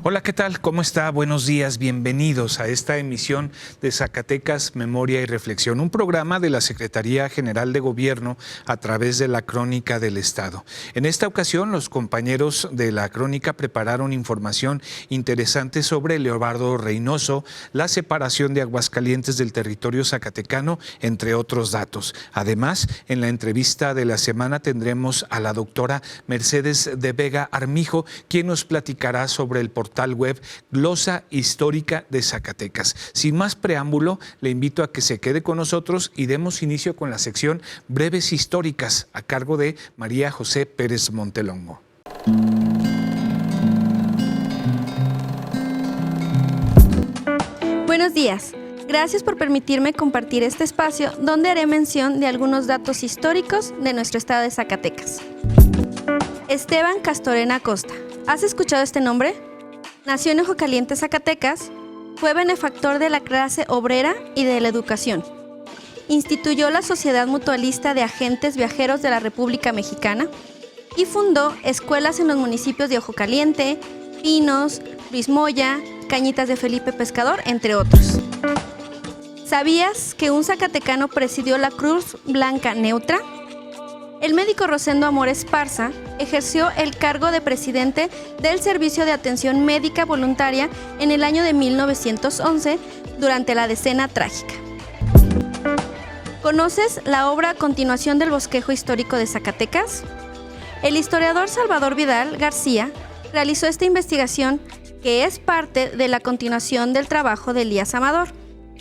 Hola, ¿qué tal? ¿Cómo está? Buenos días, bienvenidos a esta emisión de Zacatecas, Memoria y Reflexión, un programa de la Secretaría General de Gobierno a través de la Crónica del Estado. En esta ocasión, los compañeros de la Crónica prepararon información interesante sobre Leobardo Reynoso, la separación de Aguascalientes del territorio zacatecano, entre otros datos. Además, en la entrevista de la semana tendremos a la doctora Mercedes de Vega Armijo, quien nos platicará sobre el portal web Glosa Histórica de Zacatecas. Sin más preámbulo, le invito a que se quede con nosotros y demos inicio con la sección Breves Históricas a cargo de María José Pérez Montelongo. Buenos días. Gracias por permitirme compartir este espacio donde haré mención de algunos datos históricos de nuestro estado de Zacatecas. Esteban Castorena Acosta. ¿Has escuchado este nombre? Nació en Ojocalientes, Zacatecas, fue benefactor de la clase obrera y de la educación. Instituyó la Sociedad Mutualista de Agentes Viajeros de la República Mexicana y fundó escuelas en los municipios de Ojocaliente, Pinos, Luis Moya, Cañitas de Felipe Pescador, entre otros. ¿Sabías que un zacatecano presidió la Cruz Blanca Neutra? El médico Rosendo Amor Esparza ejerció el cargo de presidente del Servicio de Atención Médica Voluntaria en el año de 1911 durante la Decena Trágica. ¿Conoces la obra Continuación del Bosquejo Histórico de Zacatecas? El historiador Salvador Vidal García realizó esta investigación que es parte de la continuación del trabajo de Elías Amador,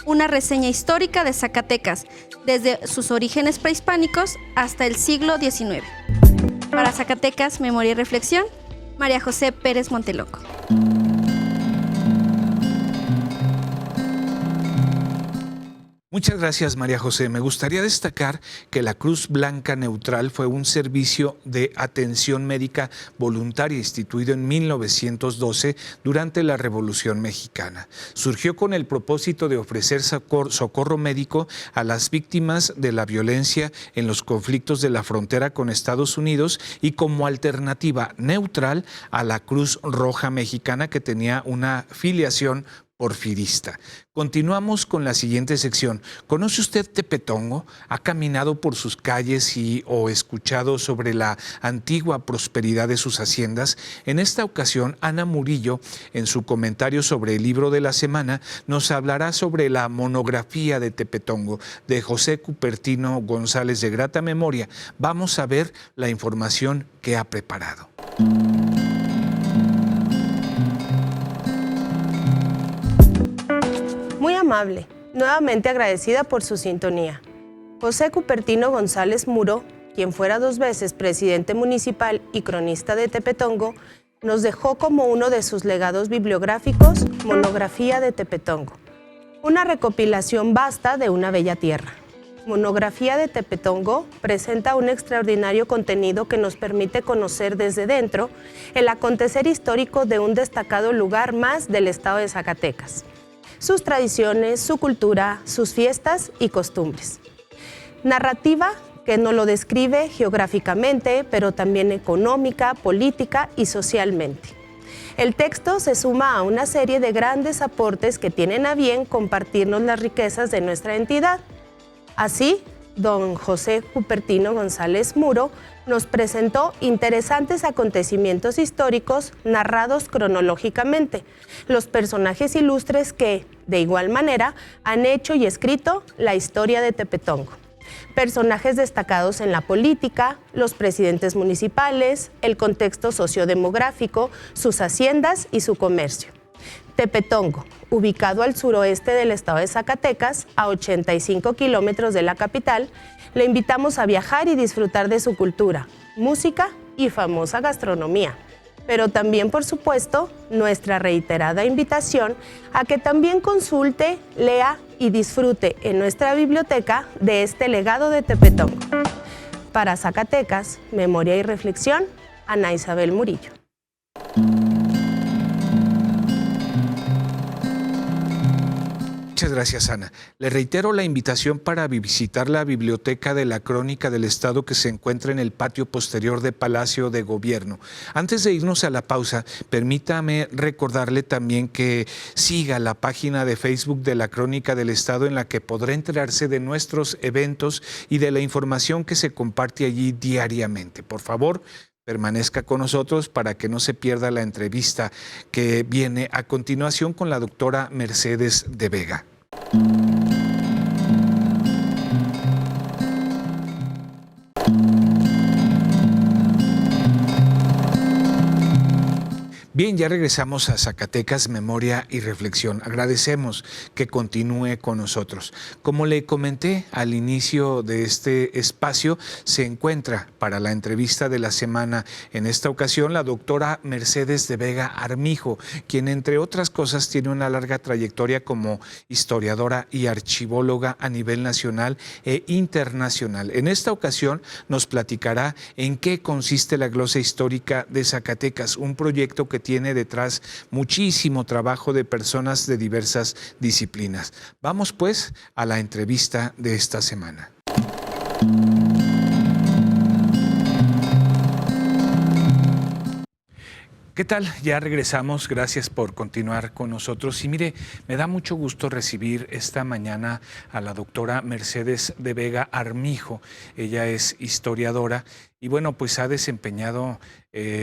una reseña histórica de Zacatecas, desde sus orígenes prehispánicos hasta el siglo XIX. Para Zacatecas, Memoria y Reflexión, María José Pérez Montelongo. Muchas gracias, María José. Me gustaría destacar que la Cruz Blanca Neutral fue un servicio de atención médica voluntaria instituido en 1912 durante la Revolución Mexicana. Surgió con el propósito de ofrecer socorro médico a las víctimas de la violencia en los conflictos de la frontera con Estados Unidos y como alternativa neutral a la Cruz Roja Mexicana, que tenía una filiación porfirista. Continuamos con la siguiente sección. ¿Conoce usted Tepetongo? ¿Ha caminado por sus calles o escuchado sobre la antigua prosperidad de sus haciendas? En esta ocasión, Ana Murillo, en su comentario sobre el libro de la semana, nos hablará sobre la monografía de Tepetongo de José Cupertino González de grata memoria. Vamos a ver la información que ha preparado. Muy amable, nuevamente agradecida por su sintonía. José Cupertino González Muro, quien fuera 2 veces presidente municipal y cronista de Tepetongo, nos dejó como uno de sus legados bibliográficos Monografía de Tepetongo, una recopilación vasta de una bella tierra. Monografía de Tepetongo presenta un extraordinario contenido que nos permite conocer desde dentro el acontecer histórico de un destacado lugar más del estado de Zacatecas, sus tradiciones, su cultura, sus fiestas y costumbres. Narrativa que nos lo describe geográficamente, pero también económica, política y socialmente. El texto se suma a una serie de grandes aportes que tienen a bien compartirnos las riquezas de nuestra entidad. Así, don José Cupertino González Muro nos presentó interesantes acontecimientos históricos narrados cronológicamente, los personajes ilustres que, de igual manera, han hecho y escrito la historia de Tepetongo. Personajes destacados en la política, los presidentes municipales, el contexto sociodemográfico, sus haciendas y su comercio. Tepetongo, ubicado al suroeste del estado de Zacatecas, a 85 kilómetros de la capital, le invitamos a viajar y disfrutar de su cultura, música y famosa gastronomía. Pero también, por supuesto, nuestra reiterada invitación a que también consulte, lea y disfrute en nuestra biblioteca de este legado de Tepetongo. Para Zacatecas, Memoria y Reflexión, Ana Isabel Murillo. Muchas gracias, Ana. Le reitero la invitación para visitar la Biblioteca de la Crónica del Estado que se encuentra en el patio posterior de Palacio de Gobierno. Antes de irnos a la pausa, permítame recordarle también que siga la página de Facebook de la Crónica del Estado, en la que podrá enterarse de nuestros eventos y de la información que se comparte allí diariamente. Por favor, permanezca con nosotros para que no se pierda la entrevista que viene a continuación con la doctora Mercedes de Vega. Bien, ya regresamos a Zacatecas, Memoria y Reflexión. Agradecemos que continúe con nosotros. Como le comenté al inicio de este espacio, se encuentra para la entrevista de la semana en esta ocasión la doctora Mercedes de Vega Armijo, quien entre otras cosas tiene una larga trayectoria como historiadora y archivóloga a nivel nacional e internacional. En esta ocasión nos platicará en qué consiste la glosa histórica de Zacatecas, un proyecto que tiene detrás muchísimo trabajo de personas de diversas disciplinas. Vamos pues a la entrevista de esta semana. ¿Qué tal? Ya regresamos. Gracias por continuar con nosotros. Y mire, me da mucho gusto recibir esta mañana a la doctora Mercedes de Vega Armijo. Ella es historiadora y bueno, pues ha desempeñado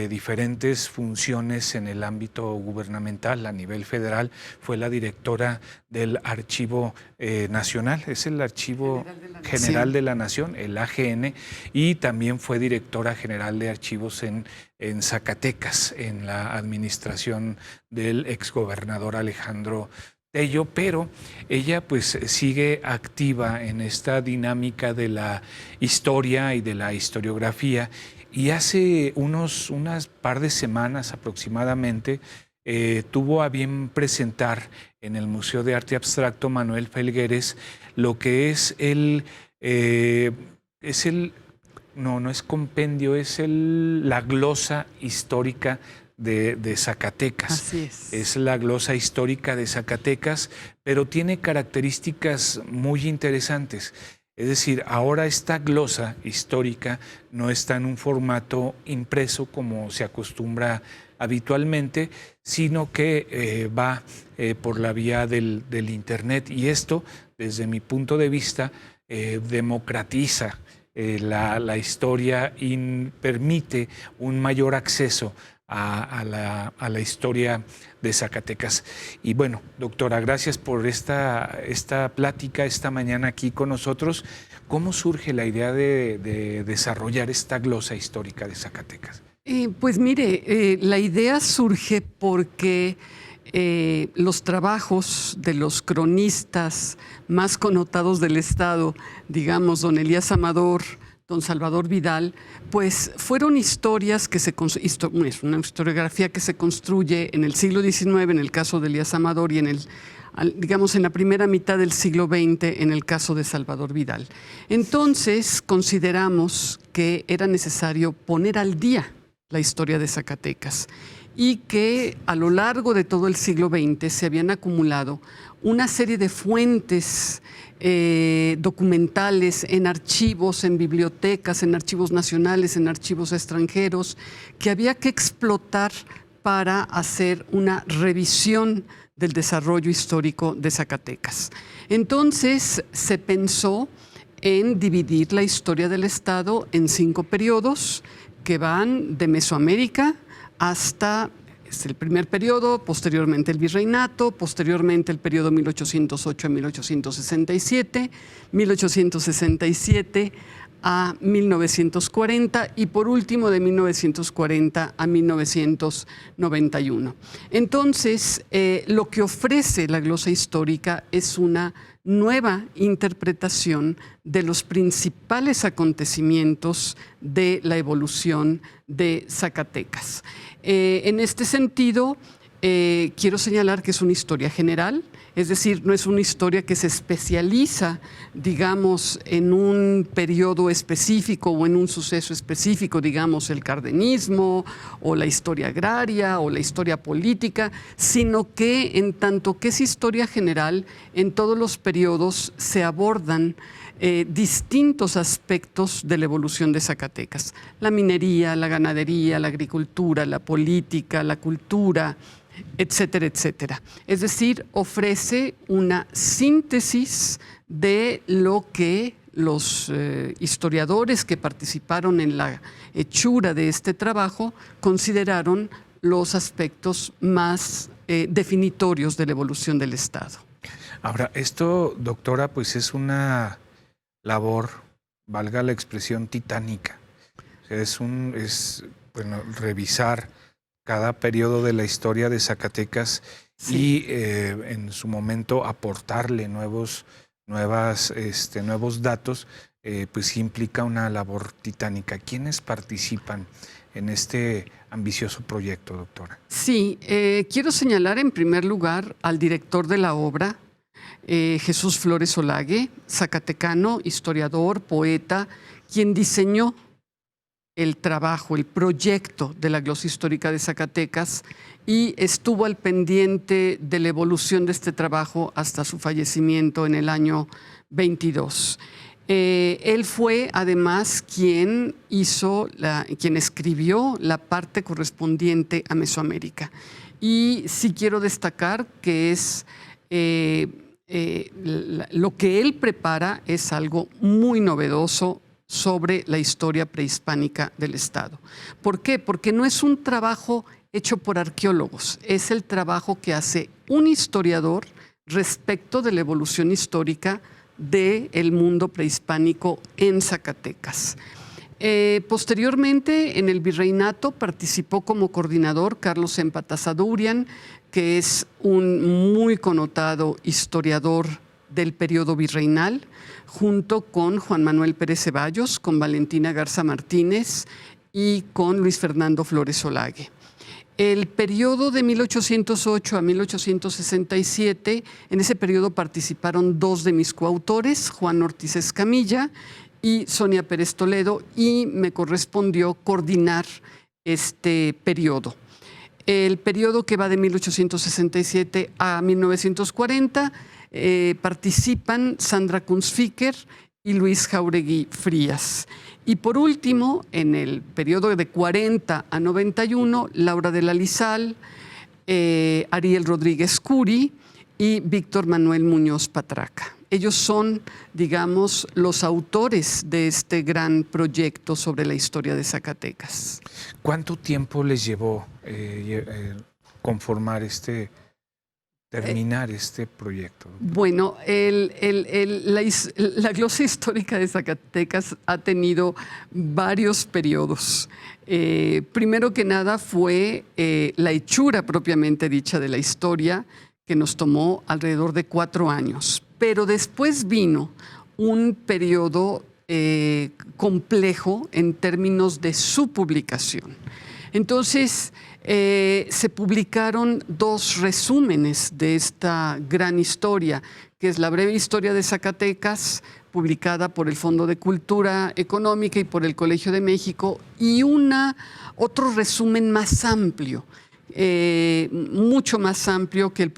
diferentes funciones en el ámbito gubernamental a nivel federal. Fue la directora del Archivo Nacional, es el Archivo General de la Nación, el AGN, y también fue directora general de archivos en Zacatecas, en la administración del exgobernador Alejandro Tello, pero ella pues sigue activa en esta dinámica de la historia y de la historiografía, y hace unas par de semanas aproximadamente tuvo a bien presentar en el Museo de Arte Abstracto Manuel Felgueres lo que es no es compendio, es la glosa histórica de Zacatecas. Así es. Es la glosa histórica de Zacatecas, pero tiene características muy interesantes. Es decir, ahora esta glosa histórica no está en un formato impreso como se acostumbra habitualmente, sino que va por la vía del Internet, y esto, desde mi punto de vista, democratiza la historia y permite un mayor acceso a la historia de Zacatecas. Y bueno, doctora, gracias por esta plática esta mañana aquí con nosotros. ¿Cómo surge la idea de desarrollar esta glosa histórica de Zacatecas? Pues mire, la idea surge porque los trabajos de los cronistas más connotados del Estado, digamos, don Elías Amador, don Salvador Vidal, pues fueron historias que es una historiografía que se construye en el siglo XIX, en el caso de Elías Amador, y en la primera mitad del siglo XX, en el caso de Salvador Vidal. Entonces, consideramos que era necesario poner al día la historia de Zacatecas, y que a lo largo de todo el siglo XX se habían acumulado una serie de fuentes documentales en archivos, en bibliotecas, en archivos nacionales, en archivos extranjeros, que había que explotar para hacer una revisión del desarrollo histórico de Zacatecas. Entonces se pensó en dividir la historia del Estado en 5 periodos que van de Mesoamérica hasta el primer periodo, posteriormente el virreinato, posteriormente el periodo 1808 a 1867, 1867 a 1940 y por último de 1940 a 1991. Entonces, lo que ofrece la glosa histórica es una nueva interpretación de los principales acontecimientos de la evolución de Zacatecas. En este sentido, quiero señalar que es una historia general, Es decir, no es una historia que se especializa, digamos, en un periodo específico o en un suceso específico, digamos, el cardenismo o la historia agraria o la historia política, sino que en tanto que es historia general, en todos los periodos se abordan distintos aspectos de la evolución de Zacatecas. La minería, la ganadería, la agricultura, la política, la cultura, etcétera, etcétera. Es decir, ofrece una síntesis de lo que los historiadores que participaron en la hechura de este trabajo consideraron los aspectos más definitorios de la evolución del Estado. Ahora, esto, doctora, pues es una labor, valga la expresión, titánica. O sea, bueno, revisar cada periodo de la historia de Zacatecas y en su momento aportarle nuevos datos, pues implica una labor titánica. ¿Quiénes participan en este ambicioso proyecto, doctora? Sí, quiero señalar en primer lugar al director de la obra, Jesús Flores Olague, zacatecano, historiador, poeta, quien diseñó el trabajo, el proyecto de la glosa histórica de Zacatecas y estuvo al pendiente de la evolución de este trabajo hasta su fallecimiento en el año 22. Él fue además quien escribió la parte correspondiente a Mesoamérica. Y sí quiero destacar que es lo que él prepara es algo muy novedoso sobre la historia prehispánica del Estado. ¿Por qué? Porque no es un trabajo hecho por arqueólogos, es el trabajo que hace un historiador respecto de la evolución histórica del mundo prehispánico en Zacatecas. Posteriormente, en el virreinato participó como coordinador Carlos Empatazadurian, que es un muy connotado historiador del periodo virreinal, junto con Juan Manuel Pérez Ceballos, con Valentina Garza Martínez y con Luis Fernando Flores Olague. El periodo de 1808 a 1867, en ese periodo participaron dos de mis coautores, Juan Ortiz Escamilla y Sonia Pérez Toledo, y me correspondió coordinar este periodo. El periodo que va de 1867 a 1940 participan Sandra Kunstfiker y Luis Jauregui Frías. Y por último, en el periodo de 40 a 91, Laura de la Lizal, Ariel Rodríguez Curi y Víctor Manuel Muñoz Patraca. Ellos son, digamos, los autores de este gran proyecto sobre la historia de Zacatecas. ¿Cuánto tiempo les llevó terminar este proyecto? Bueno, la glosa histórica de Zacatecas ha tenido varios periodos. Primero que nada fue la hechura propiamente dicha de la historia, que nos tomó alrededor de 4 años. Pero después vino un periodo complejo en términos de su publicación. Entonces, se publicaron 2 resúmenes de esta gran historia, que es la breve historia de Zacatecas, publicada por el Fondo de Cultura Económica y por el Colegio de México, y otro resumen más amplio, mucho más amplio que el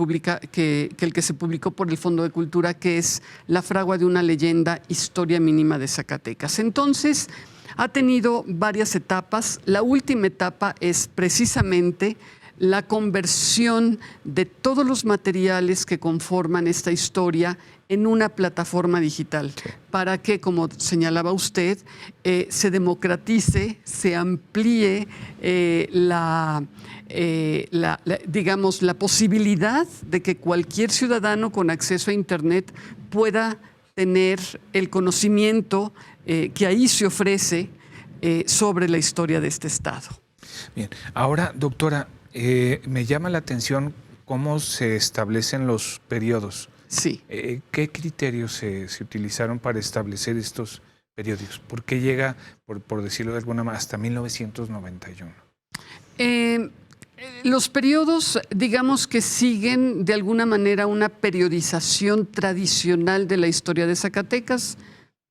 que se publicó por el Fondo de Cultura, que es La fragua de una leyenda, historia mínima de Zacatecas. Entonces, ha tenido varias etapas. La última etapa es precisamente la conversión de todos los materiales que conforman esta historia en una plataforma digital, para que, como señalaba usted, se democratice, se amplíe digamos, la posibilidad de que cualquier ciudadano con acceso a Internet pueda tener el conocimiento que ahí se ofrece sobre la historia de este Estado. Bien, ahora, doctora, me llama la atención cómo se establecen los periodos. Sí. ¿Qué criterios se utilizaron para establecer estos periodos? ¿Por qué llega, por decirlo de alguna manera, hasta 1991? Los periodos, digamos que siguen de alguna manera una periodización tradicional de la historia de Zacatecas,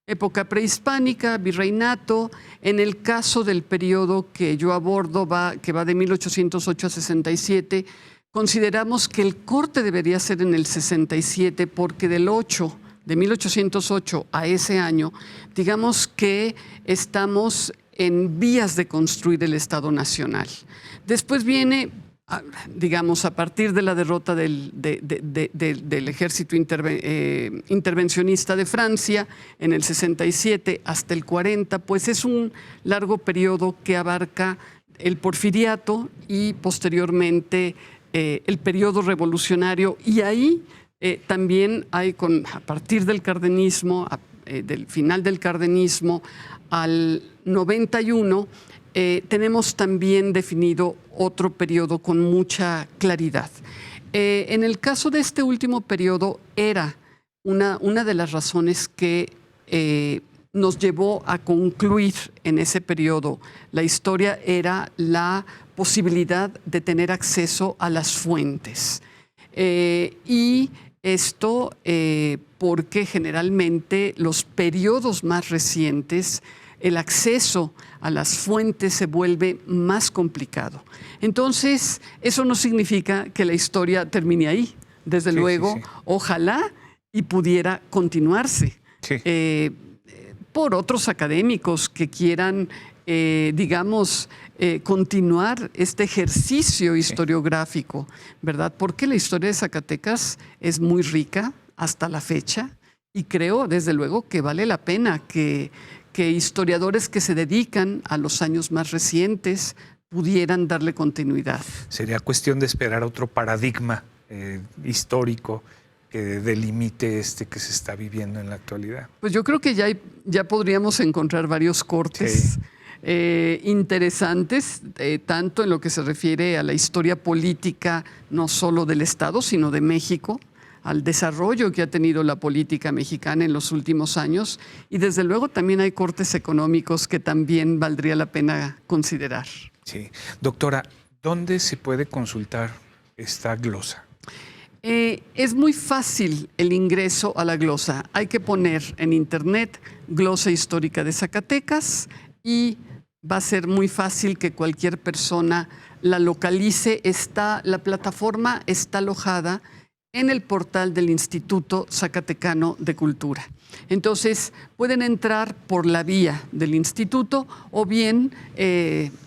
época prehispánica, virreinato. En el caso del periodo que yo abordo, que va de 1808 a 67, consideramos que el corte debería ser en el 67 porque de 1808 a ese año, digamos que estamos en vías de construir el Estado Nacional. Después viene, digamos, a partir de la derrota del ejército intervencionista de Francia en el 67 hasta el 40, pues es un largo periodo que abarca el porfiriato y posteriormente el periodo revolucionario. Y ahí también hay, a partir del cardenismo, del final del cardenismo al 91, tenemos también definido otro periodo con mucha claridad. En el caso de este último periodo era una de las razones que nos llevó a concluir en ese periodo la historia era la posibilidad de tener acceso a las fuentes. Y esto porque generalmente los periodos más recientes, el acceso a las fuentes se vuelve más complicado. Entonces, eso no significa que la historia termine ahí. Desde luego, ojalá y pudiera continuarse por otros académicos que quieran, digamos, continuar este ejercicio historiográfico, ¿verdad? Porque la historia de Zacatecas es muy rica hasta la fecha y creo, desde luego, que vale la pena que historiadores que se dedican a los años más recientes pudieran darle continuidad. Sería cuestión de esperar otro paradigma histórico que delimite que se está viviendo en la actualidad. Pues yo creo que ya podríamos encontrar varios cortes interesantes, tanto en lo que se refiere a la historia política, no solo del Estado, sino de México, al desarrollo que ha tenido la política mexicana en los últimos años, y desde luego también hay cortes económicos que también valdría la pena considerar. Sí. Doctora, ¿dónde se puede consultar esta glosa? Es muy fácil el ingreso a la glosa. Hay que poner en internet Glosa Histórica de Zacatecas y va a ser muy fácil que cualquier persona la localice. La plataforma está alojada en el portal del Instituto Zacatecano de Cultura. Entonces, pueden entrar por la vía del instituto o bien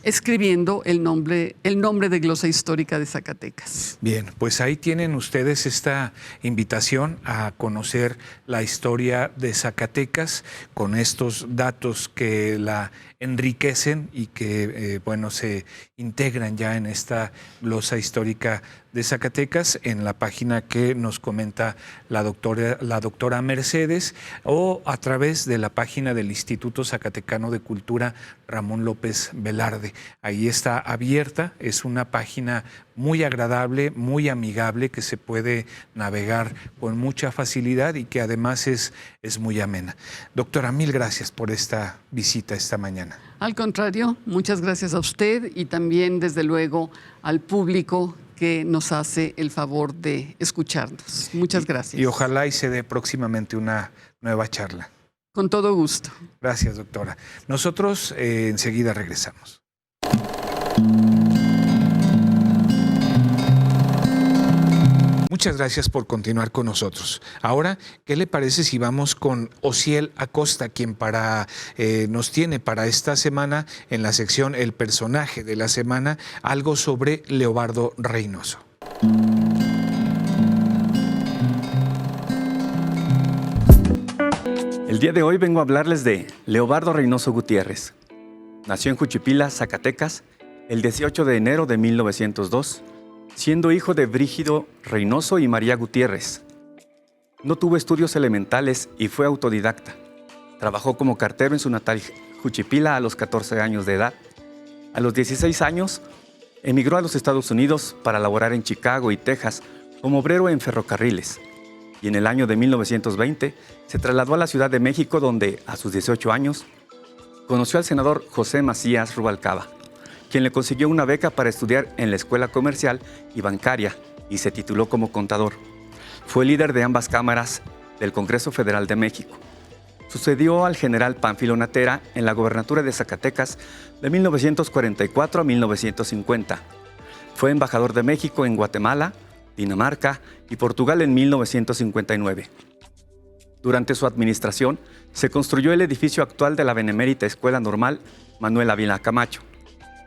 escribiendo el nombre de Glosa Histórica de Zacatecas. Bien, pues ahí tienen ustedes esta invitación a conocer la historia de Zacatecas con estos datos que la enriquecen y que, se integran ya en esta glosa histórica de Zacatecas en la página que nos comenta la doctora Mercedes, o a través de la página del Instituto Zacatecano de Cultura Ramón López Velarde. Ahí está abierta, es una página muy agradable, muy amigable, que se puede navegar con mucha facilidad y que además es muy amena. Doctora, mil gracias por esta visita esta mañana. Al contrario, muchas gracias a usted y también, desde luego, al público que nos hace el favor de escucharnos. Muchas gracias. Y ojalá y se dé próximamente una nueva charla. Con todo gusto. Gracias, doctora. Nosotros enseguida regresamos. Muchas gracias por continuar con nosotros. Ahora, ¿qué le parece si vamos con Osiel Acosta, quien nos tiene para esta semana en la sección El Personaje de la Semana algo sobre Leobardo Reynoso? El día de hoy vengo a hablarles de Leobardo Reynoso Gutiérrez. Nació en Juchipila, Zacatecas, el 18 de enero de 1902, siendo hijo de Brígido Reynoso y María Gutiérrez. No tuvo estudios elementales y fue autodidacta. Trabajó como cartero en su natal Juchipila a los 14 años de edad. A los 16 años, emigró a los Estados Unidos para laborar en Chicago y Texas como obrero en ferrocarriles. Y en el año de 1920 se trasladó a la Ciudad de México, donde, a sus 18 años, conoció al senador José Macías Rubalcaba, quien le consiguió una beca para estudiar en la Escuela Comercial y Bancaria y se tituló como contador. Fue líder de ambas cámaras del Congreso Federal de México. Sucedió al general Pánfilo Natera en la gobernatura de Zacatecas de 1944 a 1950. Fue embajador de México en Guatemala, Dinamarca y Portugal en 1959. Durante su administración, se construyó el edificio actual de la Benemérita Escuela Normal Manuel Ávila Camacho,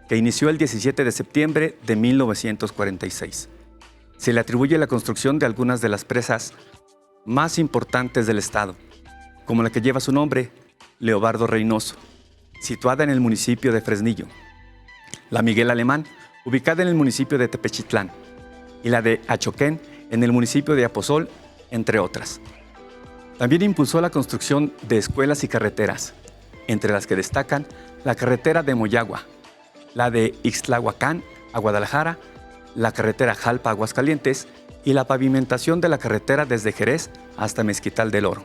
que inició el 17 de septiembre de 1946. Se le atribuye la construcción de algunas de las presas más importantes del estado, como la que lleva su nombre, Leobardo Reynoso, situada en el municipio de Fresnillo, la Miguel Alemán, ubicada en el municipio de Tepechitlán, y la de Achoquén, en el municipio de Aposol, entre otras. También impulsó la construcción de escuelas y carreteras, entre las que destacan la carretera de Moyagua, la de Ixtlahuacán a Guadalajara, la carretera Jalpa a Aguascalientes y la pavimentación de la carretera desde Jerez hasta Mezquital del Oro.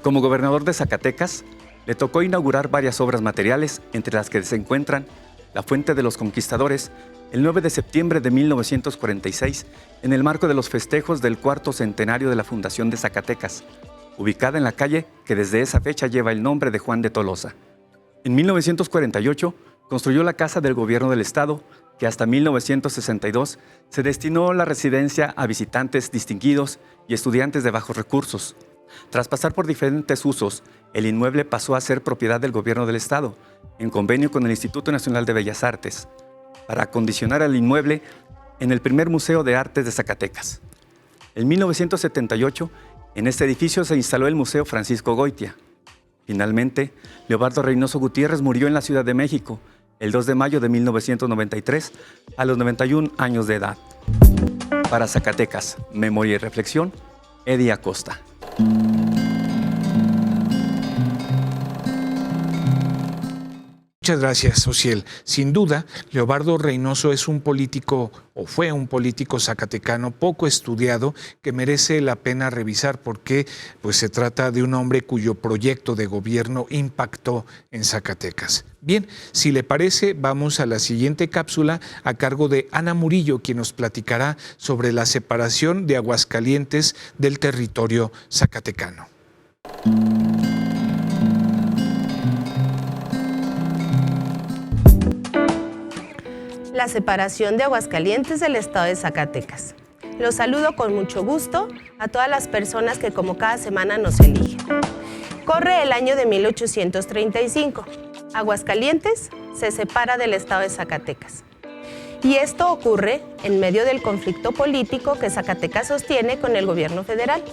Como gobernador de Zacatecas, le tocó inaugurar varias obras materiales, entre las que se encuentran la Fuente de los Conquistadores, el 9 de septiembre de 1946, en el marco de los festejos del 4º centenario de la Fundación de Zacatecas, ubicada en la calle que desde esa fecha lleva el nombre de Juan de Tolosa. En 1948, construyó la Casa del Gobierno del Estado, que hasta 1962 se destinó la residencia a visitantes distinguidos y estudiantes de bajos recursos. Tras pasar por diferentes usos, el inmueble pasó a ser propiedad del Gobierno del Estado, en convenio con el Instituto Nacional de Bellas Artes, para acondicionar el inmueble en el primer Museo de Artes de Zacatecas. En 1978, en este edificio se instaló el Museo Francisco Goitia. Finalmente, Leobardo Reynoso Gutiérrez murió en la Ciudad de México el 2 de mayo de 1993, a los 91 años de edad. Para Zacatecas, Memoria y Reflexión, Eddie Acosta. Muchas gracias, Ociel. Sin duda, Leobardo Reynoso es un político, o fue un político zacatecano poco estudiado, que merece la pena revisar porque pues, se trata de un hombre cuyo proyecto de gobierno impactó en Zacatecas. Bien, si le parece, vamos a la siguiente cápsula a cargo de Ana Murillo, quien nos platicará sobre la separación de Aguascalientes del territorio zacatecano. La separación de Aguascalientes del estado de Zacatecas. Los saludo con mucho gusto a todas las personas que como cada semana nos eligen. Corre el año de 1835. Aguascalientes se separa del estado de Zacatecas. Y esto ocurre en medio del conflicto político que Zacatecas sostiene con el gobierno federal.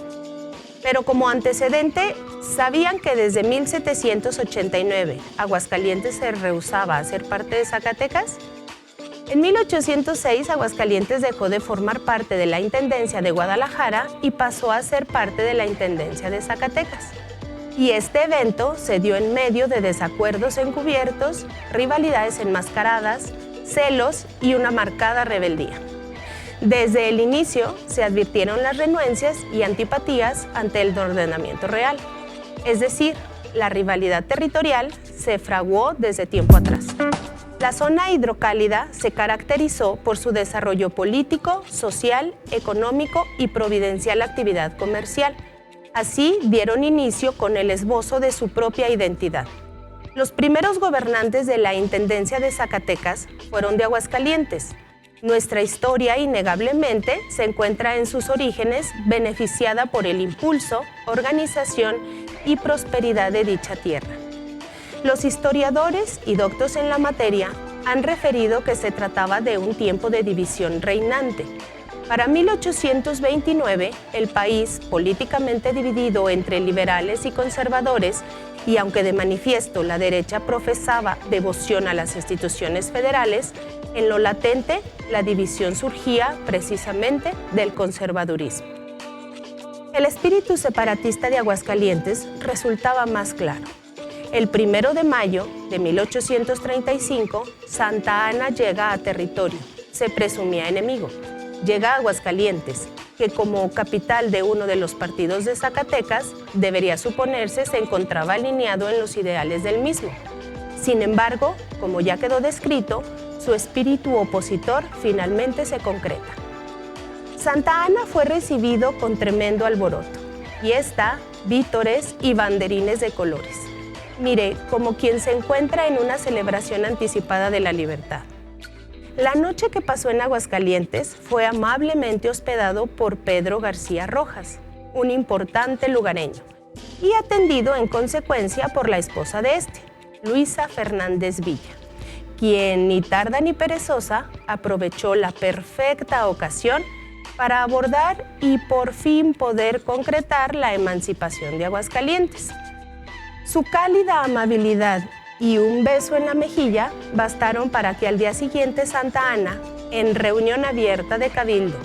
Pero como antecedente, ¿sabían que desde 1789 Aguascalientes se rehusaba a ser parte de Zacatecas? En 1806, Aguascalientes dejó de formar parte de la Intendencia de Guadalajara y pasó a ser parte de la Intendencia de Zacatecas. Y este evento se dio en medio de desacuerdos encubiertos, rivalidades enmascaradas, celos y una marcada rebeldía. Desde el inicio se advirtieron las renuencias y antipatías ante el ordenamiento real. Es decir, la rivalidad territorial se fraguó desde tiempo atrás. La zona hidrocálida se caracterizó por su desarrollo político, social, económico y providencial actividad comercial. Así dieron inicio con el esbozo de su propia identidad. Los primeros gobernantes de la Intendencia de Zacatecas fueron de Aguascalientes. Nuestra historia, innegablemente, se encuentra en sus orígenes beneficiada por el impulso, organización y prosperidad de dicha tierra. Los historiadores y doctos en la materia han referido que se trataba de un tiempo de división reinante. Para 1829, el país, políticamente dividido entre liberales y conservadores, y aunque de manifiesto la derecha profesaba devoción a las instituciones federales, en lo latente la división surgía precisamente del conservadurismo. El espíritu separatista de Aguascalientes resultaba más claro. El 1 de mayo de 1835, Santa Ana llega a territorio, se presumía enemigo. Llega a Aguascalientes, que como capital de uno de los partidos de Zacatecas, debería suponerse se encontraba alineado en los ideales del mismo. Sin embargo, como ya quedó descrito, su espíritu opositor finalmente se concreta. Santa Ana fue recibido con tremendo alboroto, fiesta, vítores y banderines de colores. Mire, como quien se encuentra en una celebración anticipada de la libertad. La noche que pasó en Aguascalientes fue amablemente hospedado por Pedro García Rojas, un importante lugareño, y atendido en consecuencia por la esposa de este, Luisa Fernández Villa, quien ni tarda ni perezosa aprovechó la perfecta ocasión para abordar y por fin poder concretar la emancipación de Aguascalientes. Su cálida amabilidad y un beso en la mejilla bastaron para que al día siguiente Santa Ana, en reunión abierta de cabildo,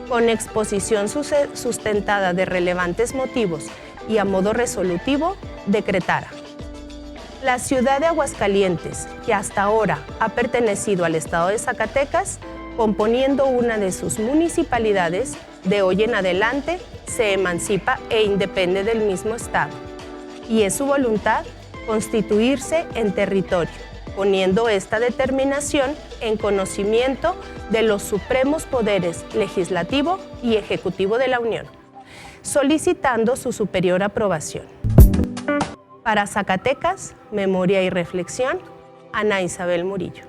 con exposición sustentada de relevantes motivos y a modo resolutivo, decretara: la ciudad de Aguascalientes, que hasta ahora ha pertenecido al estado de Zacatecas, componiendo una de sus municipalidades, de hoy en adelante se emancipa e independe del mismo estado, y es su voluntad constituirse en territorio, poniendo esta determinación en conocimiento de los supremos poderes legislativo y ejecutivo de la Unión, solicitando su superior aprobación. Para Zacatecas, Memoria y Reflexión, Ana Isabel Murillo.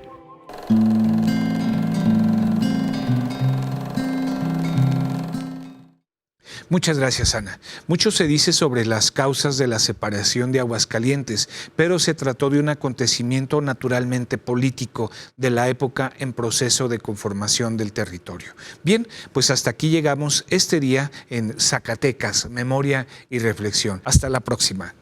Muchas gracias, Ana. Mucho se dice sobre las causas de la separación de Aguascalientes, pero se trató de un acontecimiento naturalmente político de la época en proceso de conformación del territorio. Bien, pues hasta aquí llegamos este día en Zacatecas, Memoria y Reflexión. Hasta la próxima.